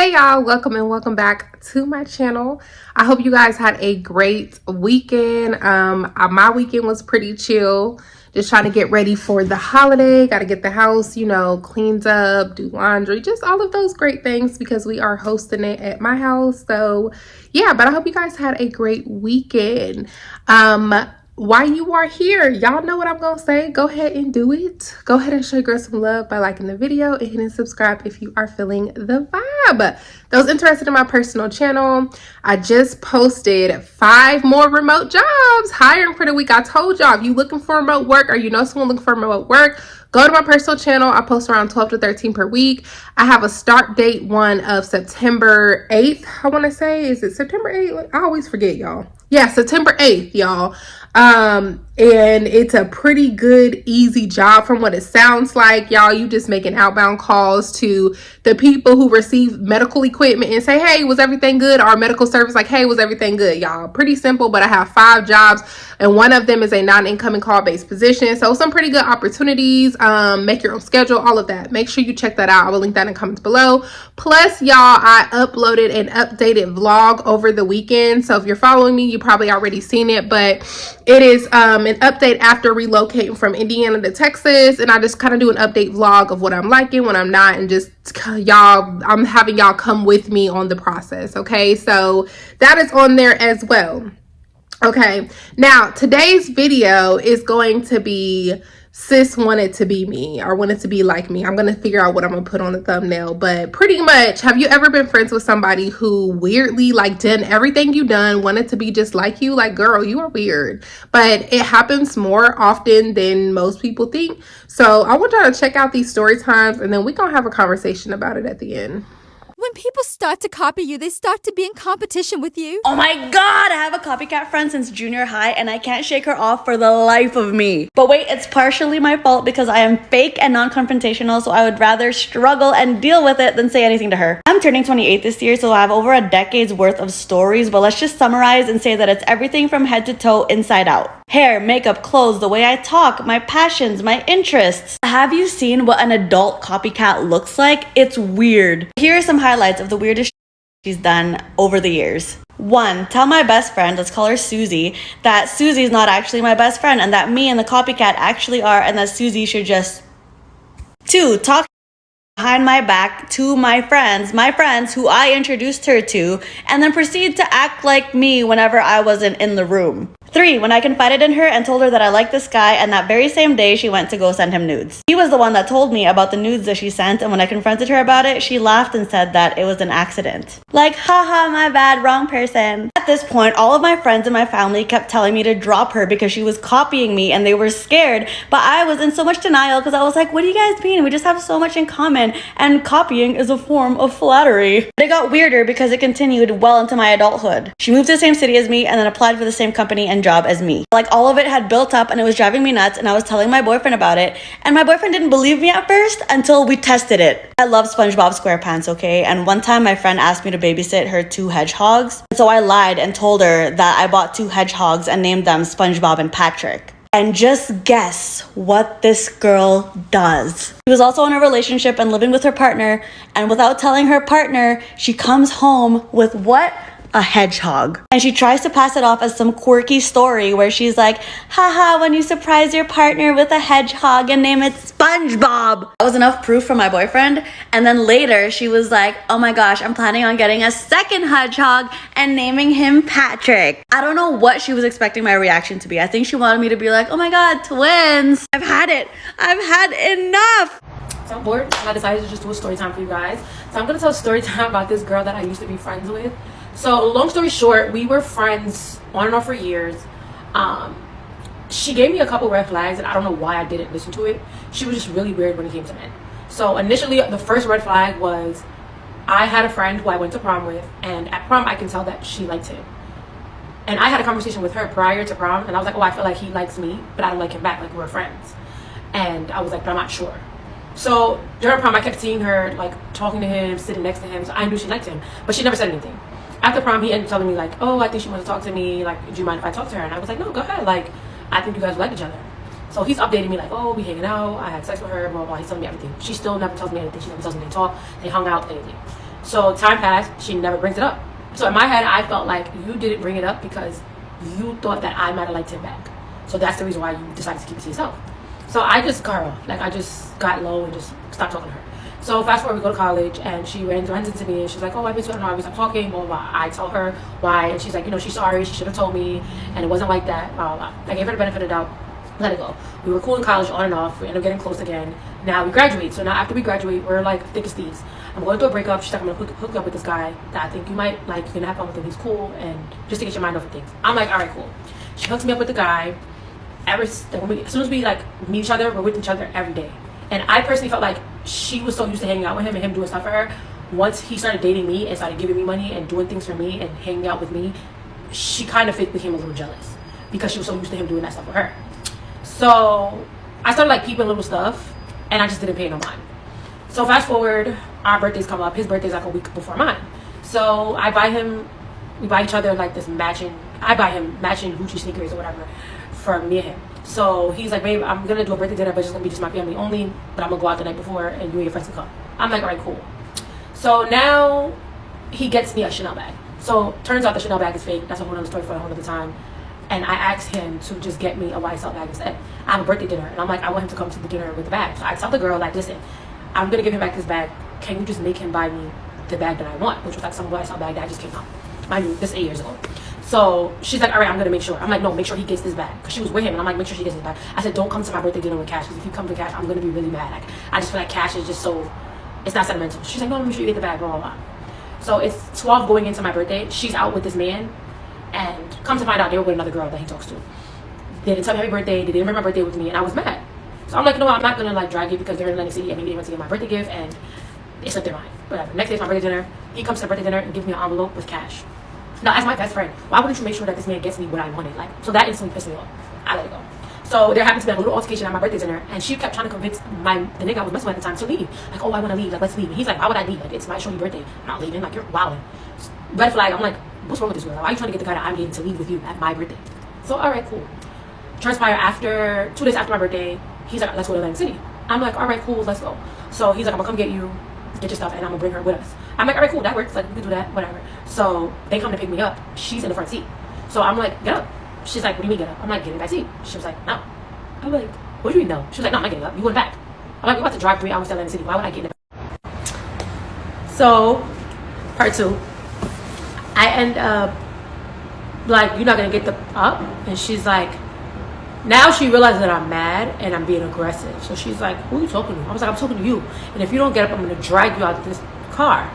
Hey y'all, welcome and welcome back to my channel. I hope you guys had a great weekend. My weekend was pretty chill. Just trying to get ready for the holiday. Got to get the house, cleaned up, do laundry, just all of those great things because we are hosting it at my house. So yeah, but I hope you guys had a great weekend. While you are here, y'all know what I'm gonna say. Go ahead and do it. Go ahead and show your girl some love by liking the video and hitting subscribe if you are feeling the vibe. Those interested in my personal channel, I just posted 5 more remote jobs hiring for the week. I told y'all, if you looking for remote work or you know someone looking for remote work, go to my personal channel. I post around 12 to 13 per week. I have a start date one of September 8th. I want to say, is it September 8th? I always forget, y'all. Yeah, September 8th, y'all. And it's a pretty good, easy job from what it sounds like, y'all. You just making outbound calls to the people who receive medical equipment and say, hey, was everything good? Or medical service, like, hey, was everything good, y'all? Pretty simple, but I have 5 jobs and one of them is a non-incoming call-based position. So some pretty good opportunities. Make your own schedule, all of that. Make sure you check that out. I will link that in the comments below. Plus, y'all, I uploaded an updated vlog over the weekend. So if you're following me, you probably already seen it, but it is an update after relocating from Indiana to Texas, and I just kind of do an update vlog of what I'm liking, what I'm not, and just y'all, I'm having y'all come with me on the process. Okay, so that is on there as well. Okay, now today's video is going to be sis wanted to be me or wanted to be like me. I'm gonna figure out what I'm gonna put on the thumbnail, but pretty much, have you ever been friends with somebody who weirdly done everything you done, wanted to be just like you? Like, girl, you are weird. But it happens more often than most people think. So I want y'all to check out these story times and then we're gonna have a conversation about it at the end. When people start to copy you, they start to be in competition with you. Oh my god, I have a copycat friend since junior high and I can't shake her off for the life of me. But wait, it's partially my fault because I am fake and non-confrontational, so I would rather struggle and deal with it than say anything to her. I'm turning 28 this year, so I have over a decade's worth of stories, but let's just summarize and say that it's everything from head to toe, inside out. Hair, makeup, clothes, the way I talk, my passions, my interests. Have you seen what an adult copycat looks like? It's weird. Here are some highlights of the weirdest she's done over the years. 1, tell my best friend, let's call her Susie, that Susie's not actually my best friend and that me and the copycat actually are, and that Susie should just... 2, talk behind my back to my friends who I introduced her to, and then proceed to act like me whenever I wasn't in the room. 3, when I confided in her and told her that I liked this guy, and that very same day she went to go send him nudes. He was the one that told me about the nudes that she sent, and when I confronted her about it, she laughed and said that it was an accident. Like, haha, my bad, wrong person. At this point, all of my friends and my family kept telling me to drop her because she was copying me and they were scared, but I was in so much denial because I was like, what do you guys mean? We just have so much in common, and copying is a form of flattery. But it got weirder because it continued well into my adulthood. She moved to the same city as me and then applied for the same company and job as me. Like, all of it had built up and it was driving me nuts, and I was telling my boyfriend about it, and my boyfriend didn't believe me at first until we tested it. I love SpongeBob SquarePants, okay? And one time my friend asked me to babysit her 2 hedgehogs, so I lied and told her that I bought 2 hedgehogs and named them SpongeBob and Patrick. And just guess what this girl does. She was also in a relationship and living with her partner, and without telling her partner, she comes home with what? A hedgehog. And she tries to pass it off as some quirky story where she's like, haha, when you surprise your partner with a hedgehog and name it SpongeBob. That was enough proof for my boyfriend. And then later she was like, oh my gosh, I'm planning on getting a 2nd hedgehog and naming him Patrick. I don't know what she was expecting my reaction to be. I think she wanted me to be like, oh my god, twins. I've had it. I've had enough. So I'm bored, and I decided to just do a story time for you guys. So I'm gonna tell a story time about this girl that I used to be friends with. So long story short, we were friends on and off for years. She gave me a couple red flags and I don't know why I didn't listen to it. She was just really weird when it came to men. So initially, the first red flag was I had a friend who I went to prom with, and at prom I can tell that she liked him. And I had a conversation with her prior to prom, and I was like, oh, I feel like he likes me, but I don't like him back, like we're friends. And I was like, but I'm not sure. So during prom, I kept seeing her like talking to him, sitting next to him, so I knew she liked him, but she never said anything. After prom, he ended up telling me like, oh, I think she wants to talk to me, like, do you mind if I talk to her? And I was like, no, go ahead, like, I think you guys like each other. So he's updating me like, oh, we hanging out, I had sex with her, blah, blah, he's telling me everything. She still never tells me anything, she never tells me they talk, they hung out, anything. So time passed, she never brings it up. So in my head, I felt like you didn't bring it up because you thought that I might have liked him back. So that's the reason why you decided to keep it to yourself. So I just cut her off. Like, I just got low and just stopped talking to her. So fast forward, we go to college, and she runs into me, and she's like, oh, I miss you, I don't know, we stopped talking, blah, blah, blah. I tell her why, and she's like, you know, she's sorry, she should have told me, and it wasn't like that, blah, blah, blah. I gave her the benefit of the doubt, let it go. We were cool in college, on and off, we ended up getting close again. Now we graduate, so now after we graduate, we're like thick as thieves. I'm going through a breakup, she's like, I'm gonna hook up with this guy that I think you might like, you're gonna have fun with him, he's cool, and just to get your mind off of things. I'm like, all right, cool. She hooks me up with the guy. As soon as we like meet each other, we're with each other every day. And I personally felt like she was so used to hanging out with him and him doing stuff for her. Once he started dating me and started giving me money and doing things for me and hanging out with me, she kind of became a little jealous because she was so used to him doing that stuff for her. So I started like peeping little stuff, and I just didn't pay no mind. So fast forward, our birthdays come up. His birthday's like a week before mine. So we buy each other like this I buy him matching Gucci sneakers or whatever for me and him. So he's like, babe, I'm gonna do a birthday dinner, but it's gonna be just my family only, but I'm gonna go out the night before and you and your friends can come. I'm like, all right, cool. So now he gets me a Chanel bag. So turns out the Chanel bag is fake. That's a whole other story for a whole other time. And I asked him to just get me a YSL bag instead. I have a birthday dinner, and I'm like, I want him to come to the dinner with the bag. So I tell the girl, like, listen, I'm gonna give him back his bag. Can you just make him buy me the bag that I want? Which was like some YSL bag that just came out. Mind you, this is 8 years ago. So she's like, all right, I'm gonna make sure. I'm like, no, make sure he gets this bag. Because she was with him, and I'm like, make sure she gets his bag. I said, don't come to my birthday dinner with cash, because if you come to cash, I'm gonna be really mad. Like, I just feel like cash is just so, it's not sentimental. She's like, no, make sure you get the bag, blah, blah, blah. So it's 12 going into my birthday. She's out with this man, and come to find out, they were with another girl that he talks to. They didn't tell me happy birthday, they didn't remember my birthday with me, and I was mad. So I'm like, no, I'm not gonna like drag you because they're in Atlantic City, and maybe they went to get my birthday gift, and they slipped their mind. Whatever. Next day is my birthday dinner. He comes to the birthday dinner and gives me an envelope with cash. Now, as my best friend, why wouldn't you make sure that this man gets me what I wanted? Like, so that instantly pissed me off. I let it go. So there happened to be a little altercation at my birthday dinner, and she kept trying to convince the nigga I was messing with at the time to leave. Like, oh, I want to leave. Like, let's leave. And he's like, why would I leave? Like, it's my shorty birthday. I'm not leaving. Like, you're wilding. Red flag. I'm like, what's wrong with this girl? Why are you trying to get the guy that I'm dating to leave with you at my birthday? So, all right, cool. Transpire 2 days after my birthday, he's like, let's go to Atlantic City. I'm like, all right, cool, let's go. So he's like, I'm gonna come get you, get your stuff, and I'm gonna bring her with us. I'm like, all right, cool, that works. Like, we can do that, whatever. So they come to pick me up. She's in the front seat. So I'm like, get up. She's like, what do you mean get up? I'm like, get in the back seat. She was like, no. I'm like, what do you mean no? She was like, no, I'm not getting up. You go in the back. I'm like, we're about to drive 3 hours to Atlantic City. Why would I get in the back? So, part 2. I end up, like, you're not gonna get the up? And she's like, now she realizes that I'm mad and I'm being aggressive. So she's like, who are you talking to? I was like, I'm talking to you. And if you don't get up, I'm gonna drag you out of this car.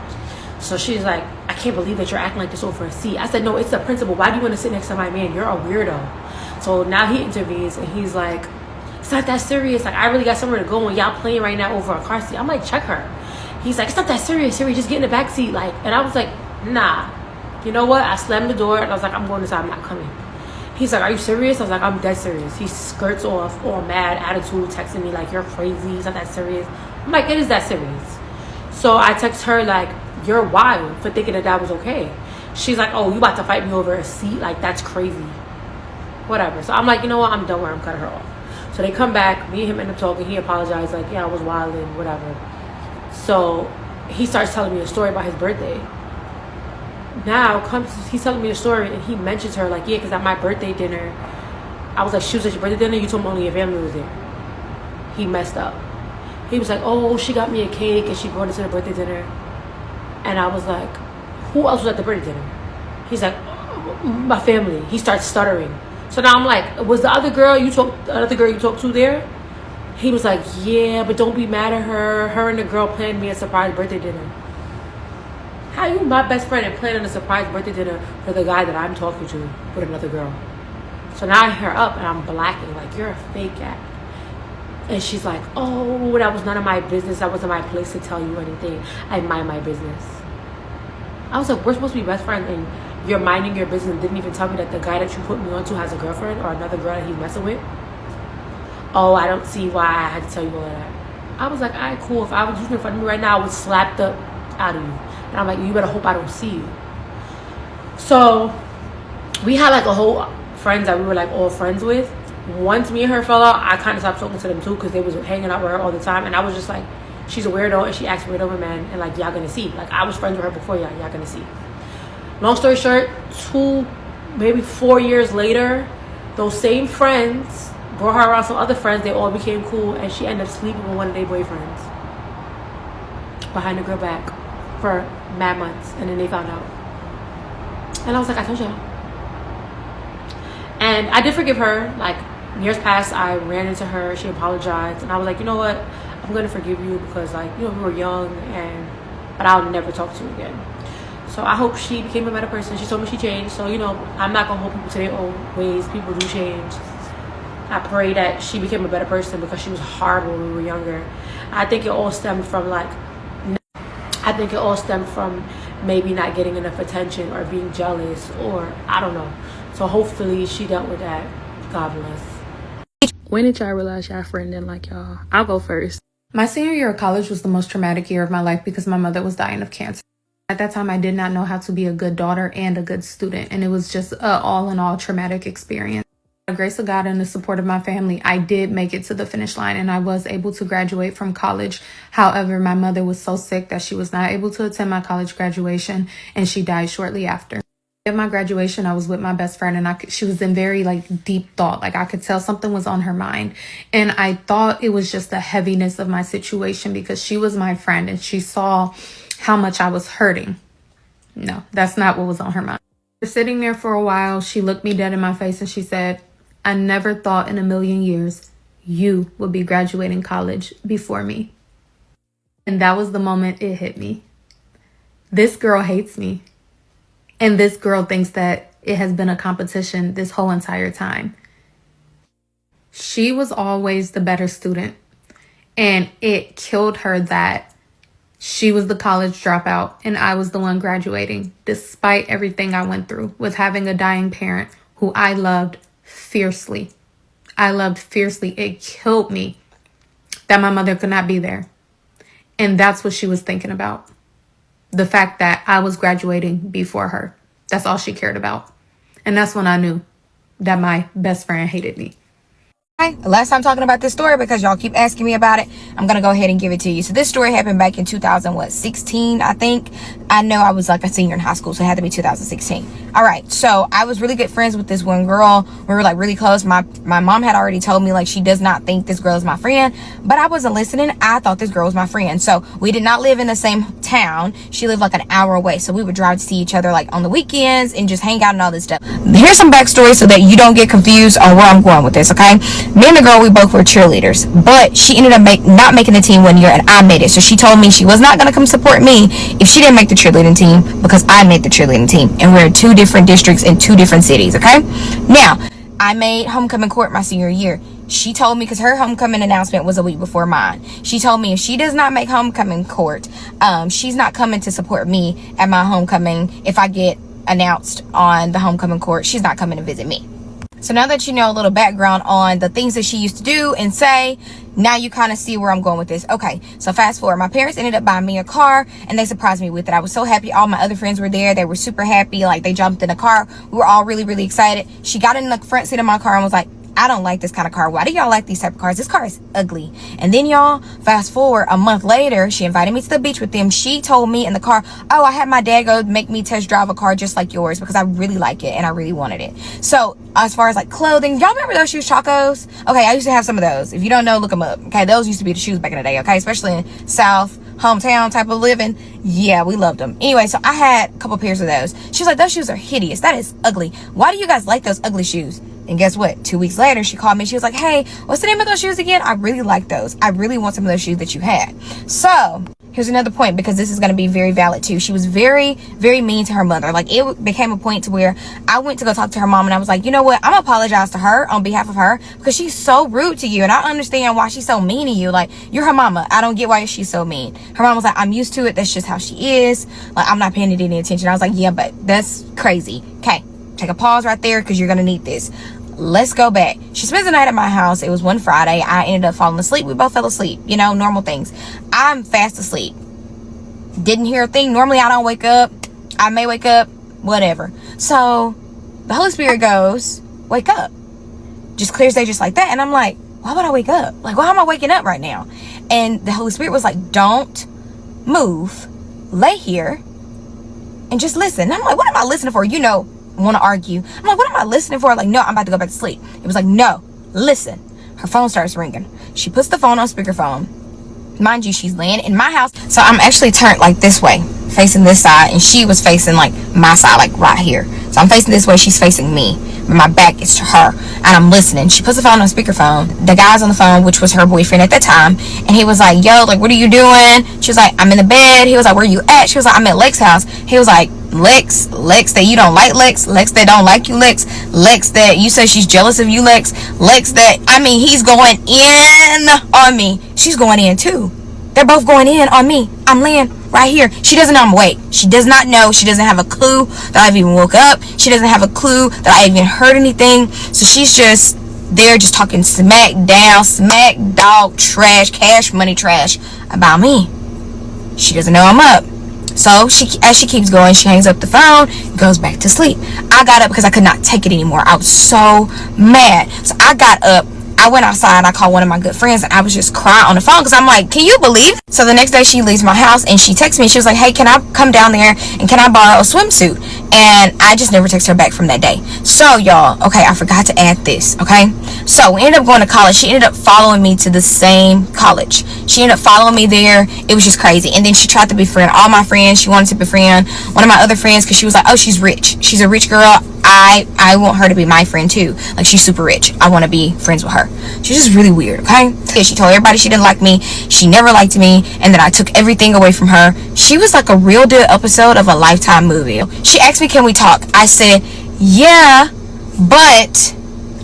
So she's like, I can't believe that you're acting like this over a seat. I said, no, it's the principle. Why do you want to sit next to my man? You're a weirdo. So now he intervenes and he's like, it's not that serious. Like, I really got somewhere to go and y'all playing right now over a car seat. I'm like, check her. He's like, it's not that serious, Siri. Just get in the back seat. Like, and I was like, nah. You know what? I slammed the door and I was like, I'm going inside. I'm not coming. He's like, are you serious? I was like, I'm dead serious. He skirts off, all mad, attitude, texting me like, you're crazy. It's not that serious. I'm like, it is that serious. So I text her like, you're wild for thinking that was okay. She's like, oh, you about to fight me over a seat? Like, that's crazy. Whatever. So I'm like, you know what? I'm done where I'm cutting her off. So they come back. Me and him end up talking. He apologized. Like, yeah, I was wilding, whatever. So he starts telling me a story about his birthday. Now he's telling me a story and he mentions her like, yeah, because at my birthday dinner, I was like, she was at your birthday dinner? You told me only your family was there. He messed up. He was like, oh, she got me a cake and she brought it to the birthday dinner. And I was like, who else was at the birthday dinner? He's like, my family. He starts stuttering. So now I'm like, was the other girl you talked to there? He was like, yeah, but don't be mad at her. Her and the girl planned me a surprise birthday dinner. How you my best friend and planning a surprise birthday dinner for the guy that I'm talking to with another girl? So now I hear her up and I'm blacking like, you're a fake act. And she's like, oh, that was none of my business. That wasn't my place to tell you anything. I mind my business. I was like, we're supposed to be best friends and you're minding your business and didn't even tell me that the guy that you put me on to has a girlfriend or another girl that he's messing with. Oh, I don't see why I had to tell you all that. I was like, all right, cool. If I was using in front of me right now, I would slap the out of you. And I'm like, you better hope I don't see you. So we had like a whole friends that we were like all friends with. Once me and her fell out, I kind of stopped talking to them too because they was hanging out with her all the time. And I was just like, she's a weirdo and she acts weird over men, and like, y'all gonna see. Like, I was friends with her before, y'all gonna see. Long story short, 4 years later, those same friends brought her around some other friends. They all became cool, and she ended up sleeping with one of their boyfriends behind the girl back for mad months, and then they found out. And I was like, I told y'all. And I did forgive her. Like, years passed, I ran into her, she apologized, and I was like, you know what, I'm gonna forgive you because, like, you know, we were young, but I'll never talk to you again. So I hope she became a better person. She told me she changed, so, you know, I'm not gonna hold people to their own ways. People do change. I pray that she became a better person because she was horrible when we were younger. I think it all stemmed from maybe not getting enough attention or being jealous, or I don't know. So hopefully she dealt with that. God bless. When did y'all realize y'all friend didn't like y'all? I'll go first. My senior year of college was the most traumatic year of my life because my mother was dying of cancer. At that time, I did not know how to be a good daughter and a good student, and it was just an all-in-all traumatic experience. By the grace of God and the support of my family, I did make it to the finish line, and I was able to graduate from college. However, my mother was so sick that she was not able to attend my college graduation, and she died shortly after. At my graduation, I was with my best friend, and she was in very deep thought. Like, I could tell something was on her mind, and I thought it was just the heaviness of my situation because she was my friend and she saw how much I was hurting. No, that's not what was on her mind. We're sitting there for a while. She looked me dead in my face and she said, I never thought in a million years you would be graduating college before me. And that was the moment it hit me. This girl hates me. And this girl thinks that it has been a competition this whole entire time. She was always the better student. And it killed her that she was the college dropout and I was the one graduating, despite everything I went through with having a dying parent who I loved fiercely. It killed me that my mother could not be there. And that's what she was thinking about. The fact that I was graduating before her. That's all she cared about. And that's when I knew that my best friend hated me. Last time talking about this story because y'all keep asking me about it, I'm gonna go ahead and give it to you. So this story happened back in 2016, I think. I know I was like a senior in high school, so it had to be 2016. All right, so I was really good friends with this one girl. We were like really close. My mom had already told me like she does not think this girl is my friend, but I wasn't listening. I thought this girl was my friend. So we did not live in the same town. She lived like an hour away, so we would drive to see each other like on the weekends and just hang out and all this stuff. Here's some backstory so that you don't get confused on where I'm going with this, okay? Me and the girl, we both were cheerleaders, but she ended up not making the team one year and I made it. So she told me she was not going to come support me if she didn't make the cheerleading team because I made the cheerleading team, and we're in 2 different districts in 2 different cities, okay? Now, I made homecoming court my senior year. She told me, because her homecoming announcement was a week before mine, she told me if she does not make homecoming court, she's not coming to support me at my homecoming. If I get announced on the homecoming court, she's not coming to visit me. So now that you know a little background on the things that she used to do and say, now you kind of see where I'm going with this. Okay, so fast forward. My parents ended up buying me a car and they surprised me with it. I was so happy. All my other friends were there. They were super happy. Like, they jumped in the car. We were all really, really excited. She got in the front seat of my car and was like, I don't like this kind of car. Why do y'all like these type of cars? This car is ugly. And then y'all, fast forward a month later, she invited me to the beach with them. She told me in the car, oh, I had my dad go make me test drive a car just like yours because I really like it and I really wanted it. So as far as like clothing, y'all remember those shoes, Chacos? Okay, I used to have some of those. If you don't know, look them up. Okay, those used to be the shoes back in the day, okay? Especially in South hometown type of living. Yeah, we loved them. Anyway, so I had a couple pairs of those. She was like, those shoes are hideous. That is ugly. Why do you guys like those ugly shoes? And guess what? 2 weeks later, she called me. She was like, hey, what's the name of those shoes again? I really like those. I really want some of those shoes that you had. So here's another point, because this is going to be very valid too. She was very, very mean to her mother. Like, it became a point to where I went to go talk to her mom and I was like, you know what? I'm going to apologize to her on behalf of her because she's so rude to you. And I understand why she's so mean to you. Like, you're her mama. I don't get why she's so mean. Her mom was like, I'm used to it. That's just how she is. Like, I'm not paying it any attention. I was like, yeah, but that's crazy. Okay. Take a pause right there because you're going to need this. Let's go back. She spends the night at my house. It was one Friday. I ended up falling asleep. We both fell asleep. You know, normal things. I'm fast asleep. Didn't hear a thing. Normally, I don't wake up. I may wake up. Whatever. So, the Holy Spirit goes, wake up. Just clears day just like that. And I'm like, why would I wake up? Like, why am I waking up right now? And the Holy Spirit was like, don't move, lay here and just listen. And I'm like, what am I listening for? You know, want to argue. I'm like, what am I listening for? Like, no, I'm about to go back to sleep. It was like, no, listen. Her phone starts ringing. She puts the phone on speakerphone. Mind you, she's laying in my house. So I'm actually turned like this way, facing this side, and she was facing like my side, like right here. So I'm facing this way, she's facing me, but my back is to her, and I'm listening. She puts the phone on speakerphone. The guy's on the phone, which was her boyfriend at that time, and he was like, yo, like, what are you doing? She was like, I'm in the bed. He was like, where you at? She was like, I'm at Lex's house. He was like, Lex that you don't like, Lex that don't like you, Lex that you say she's jealous of you, Lex that, I mean, he's going in on me. She's going in too. They're both going in on me. I'm laying right here. She doesn't know I'm awake. She does not know. She doesn't have a clue that I've even woke up. She doesn't have a clue that I even heard anything. So she's just there, just talking smack dog trash, cash money trash about me. She doesn't know I'm up. So as she keeps going, she hangs up the phone, goes back to sleep. I got up because I could not take it anymore. I was so mad. So I got up. I went outside and I called one of my good friends, and I was just crying on the phone because I'm like, can you believe it? So the next day she leaves my house and she texts me. She was like, hey, can I come down there and can I borrow a swimsuit? And I just never texted her back from that day. So y'all, okay, I forgot to add this, okay? So we ended up going to college. She ended up following me to the same college. She ended up following me there. It was just crazy. And then she tried to befriend all my friends. She wanted to befriend one of my other friends because she was like, oh, she's rich. She's a rich girl. I want her to be my friend too. Like, she's super rich. I want to be friends with her. She's just really weird, okay? Yeah, she told everybody she didn't like me. She never liked me, and that I took everything away from her. She was like a real deal episode of a Lifetime movie. She asked me, can we talk? I said, yeah, but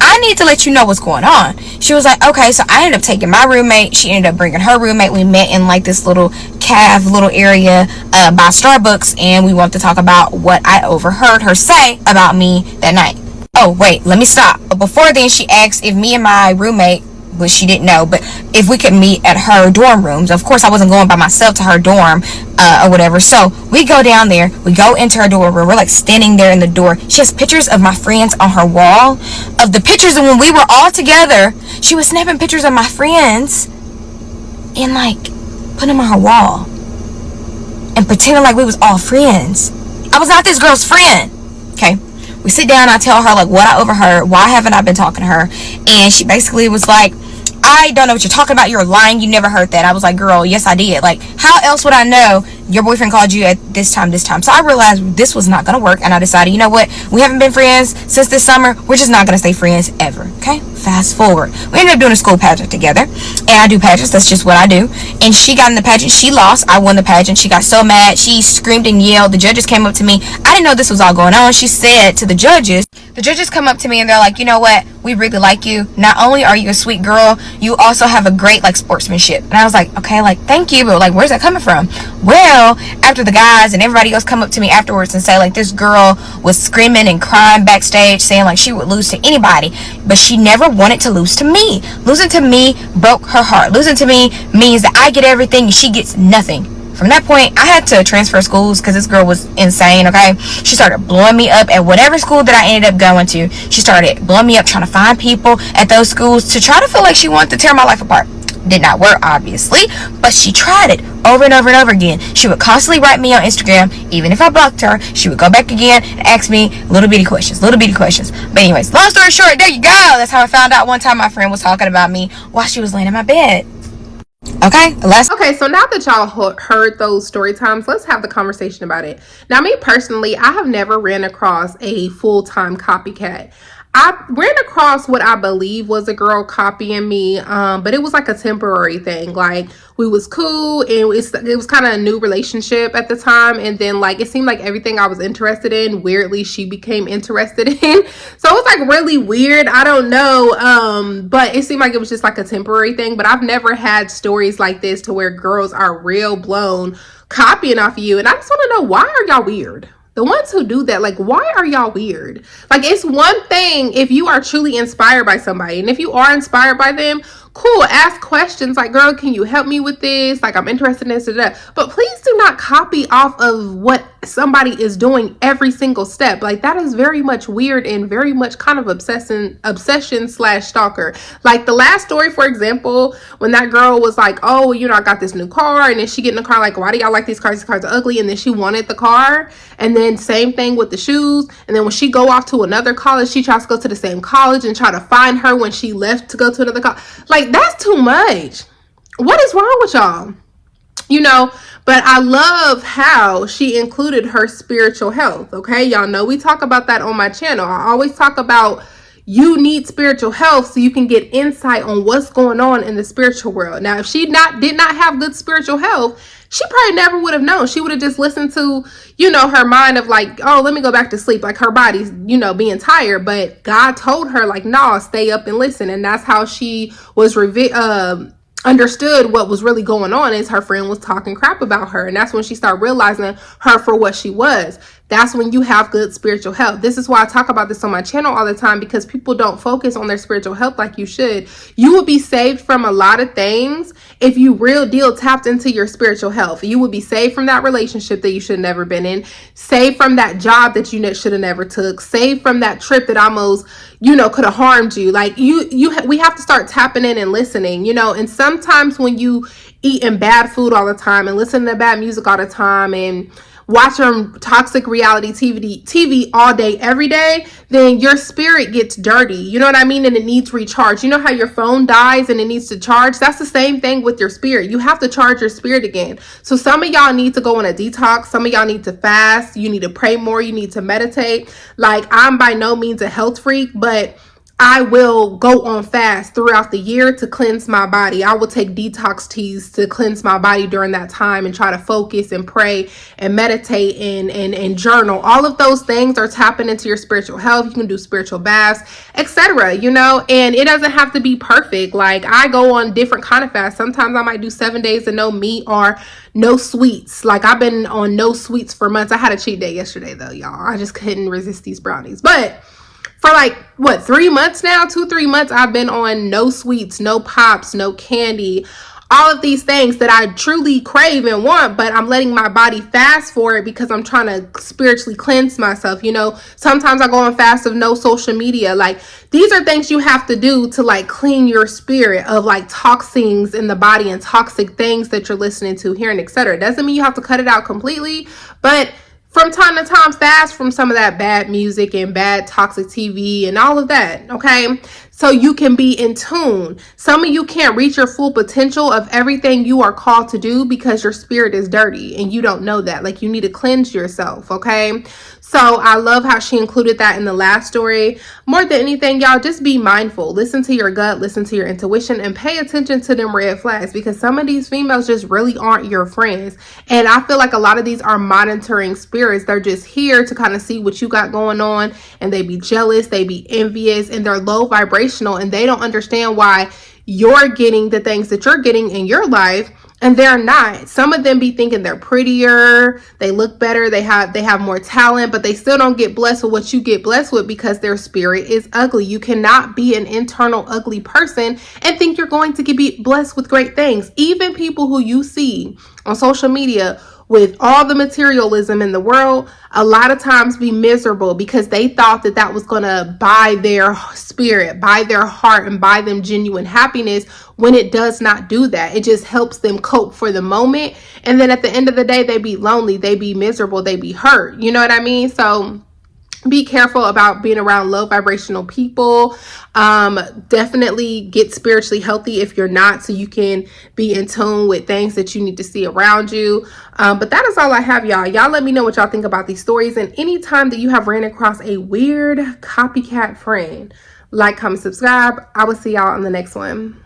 I need to let you know what's going on. She was like, okay. So I ended up taking my roommate. She ended up bringing her roommate. We met in like this little little area by Starbucks, and we wanted to talk about what I overheard her say about me that night. Oh, wait, let me stop. But before then, she asked if me and my roommate, which she didn't know, but if we could meet at her dorm rooms. Of course, I wasn't going by myself to her dorm or whatever. So we go down there. We go into her dorm room. We're like standing there in the door. She has pictures of my friends on her wall, of the pictures of when we were all together. She was snapping pictures of my friends and like putting them on her wall and pretending like we was all friends. I was not this girl's friend. Okay. We sit down, I tell her like what I overheard, why haven't I been talking to her, and she basically was like, I don't know what you're talking about, you're lying, you never heard that. I was like, girl, yes I did. Like, how else would I know your boyfriend called you at this time? So I realized this was not gonna work, and I decided, you know what, we haven't been friends since this summer, we're just not gonna stay friends ever. Okay, fast forward, we ended up doing a school pageant together, and I do pageants, that's just what I do. And she got in the pageant, she lost, I won the pageant. She got so mad, she screamed and yelled. The judges came up to me. I didn't know this was all going on. She said to the judges come up to me and they're like, you know what, we really like you. Not only are you a sweet girl, you also have a great like sportsmanship. And I was like, okay, like thank you, but like where's that coming from? Well, after the guys and everybody else come up to me afterwards and say like this girl was screaming and crying backstage saying like she would lose to anybody, but she never wanted to lose to me. Losing to me broke her heart. Losing to me means that I get everything and she gets nothing. From that point, I had to transfer schools because this girl was insane, okay? She started blowing me up at whatever school that I ended up going to. She started blowing me up, trying to find people at those schools to try to feel like she wanted to tear my life apart. Did not work, obviously, but she tried it over and over and over again. She would constantly write me on Instagram. Even if I blocked her, she would go back again and ask me little bitty questions. But anyways, long story short, there you go. That's how I found out one time my friend was talking about me while she was laying in my bed. Okay, so now that y'all heard those story times, let's have the conversation about it. Now, me personally, I have never ran across a full-time copycat. I ran across what I believe was a girl copying me, but it was like a temporary thing. Like, we was cool, and it was kind of a new relationship at the time, and then like it seemed like everything I was interested in, weirdly, she became interested in. So it was like really weird. I don't know, but it seemed like it was just like a temporary thing. But I've never had stories like this to where girls are real blown copying off of you, and I just want to know, why are y'all weird? The ones who do that, like, why are y'all weird? Like, it's one thing if you are truly inspired by somebody, and if you are inspired by them, cool, ask questions like, girl, can you help me with this? Like, I'm interested in this or that. But please do not copy off of what somebody is doing every single step. Like, that is very much weird and very much kind of obsession slash stalker. Like the last story, for example, when that girl was like, oh, you know, I got this new car, and then she get in the car like, why do y'all like these cars? These cars are ugly. And then she wanted the car. And then same thing with the shoes. And then when she go off to another college, she tries to go to the same college and try to find her when she left to go to another college. Like, that's too much. What is wrong with y'all? You know, but I love how she included her spiritual health. Okay, y'all know we talk about that on my channel. I always talk about you need spiritual health so you can get insight on what's going on in the spiritual world. Now, if she did not have good spiritual health, she probably never would have known. She would have just listened to, you know, her mind of like, oh, let me go back to sleep. Like her body's, you know, being tired. But God told her like, nah, stay up and listen. And that's how she was understood what was really going on, is her friend was talking crap about her. And that's when she started realizing her for what she was. That's when you have good spiritual health. This is why I talk about this on my channel all the time, because people don't focus on their spiritual health like you should. You will be saved from a lot of things if you real deal tapped into your spiritual health. You would be saved from that relationship that you should have never been in, saved from that job that you should have never took, saved from that trip that almost, you know, could have harmed you. Like we have to start tapping in and listening, you know. And sometimes when you eating bad food all the time and listening to bad music all the time and watching toxic reality TV all day, every day, then your spirit gets dirty. You know what I mean? And it needs recharge. You know how your phone dies and it needs to charge? That's the same thing with your spirit. You have to charge your spirit again. So some of y'all need to go on a detox. Some of y'all need to fast. You need to pray more. You need to meditate. Like, I'm by no means a health freak, but I will go on fast throughout the year to cleanse my body. I will take detox teas to cleanse my body during that time and try to focus and pray and meditate and journal. All of those things are tapping into your spiritual health. You can do spiritual baths, etc. You know, and it doesn't have to be perfect. Like, I go on different kind of fasts. Sometimes I might do 7 days of no meat or no sweets. Like, I've been on no sweets for months. I had a cheat day yesterday though, y'all. I just couldn't resist these brownies. But for like, what, 3 months now, 2-3 months, I've been on no sweets, no pops, no candy, all of these things that I truly crave and want, but I'm letting my body fast for it because I'm trying to spiritually cleanse myself. You know, sometimes I go on fast of no social media. Like, these are things you have to do to like clean your spirit of like toxins in the body and toxic things that you're listening to, hearing, etc. Doesn't mean you have to cut it out completely, but from time to time, fast from some of that bad music and bad toxic TV and all of that, okay? So you can be in tune. Some of you can't reach your full potential of everything you are called to do because your spirit is dirty and you don't know that. Like, you need to cleanse yourself, okay? So I love how she included that in the last story. More than anything, y'all, just be mindful. Listen to your gut, listen to your intuition, and pay attention to them red flags, because some of these females just really aren't your friends. And I feel like a lot of these are monitoring spirits. They're just here to kind of see what you got going on, and they be jealous, they be envious, and they're low vibrational, and they don't understand why you're getting the things that you're getting in your life and they're not. Some of them be thinking they're prettier, they look better, they have more talent, but they still don't get blessed with what you get blessed with because their spirit is ugly. You cannot be an internal ugly person and think you're going to be blessed with great things. Even people who you see on social media with all the materialism in the world, a lot of times be miserable because they thought that that was going to buy their spirit, buy their heart, and buy them genuine happiness, when it does not do that. It just helps them cope for the moment. And then at the end of the day, they be lonely, they be miserable, they be hurt. You know what I mean? So be careful about being around low vibrational people. Definitely get spiritually healthy if you're not, so you can be in tune with things that you need to see around you. But that is all I have, y'all. Y'all let me know what y'all think about these stories. And anytime that you have ran across a weird copycat friend, like, comment, subscribe. I will see y'all on the next one.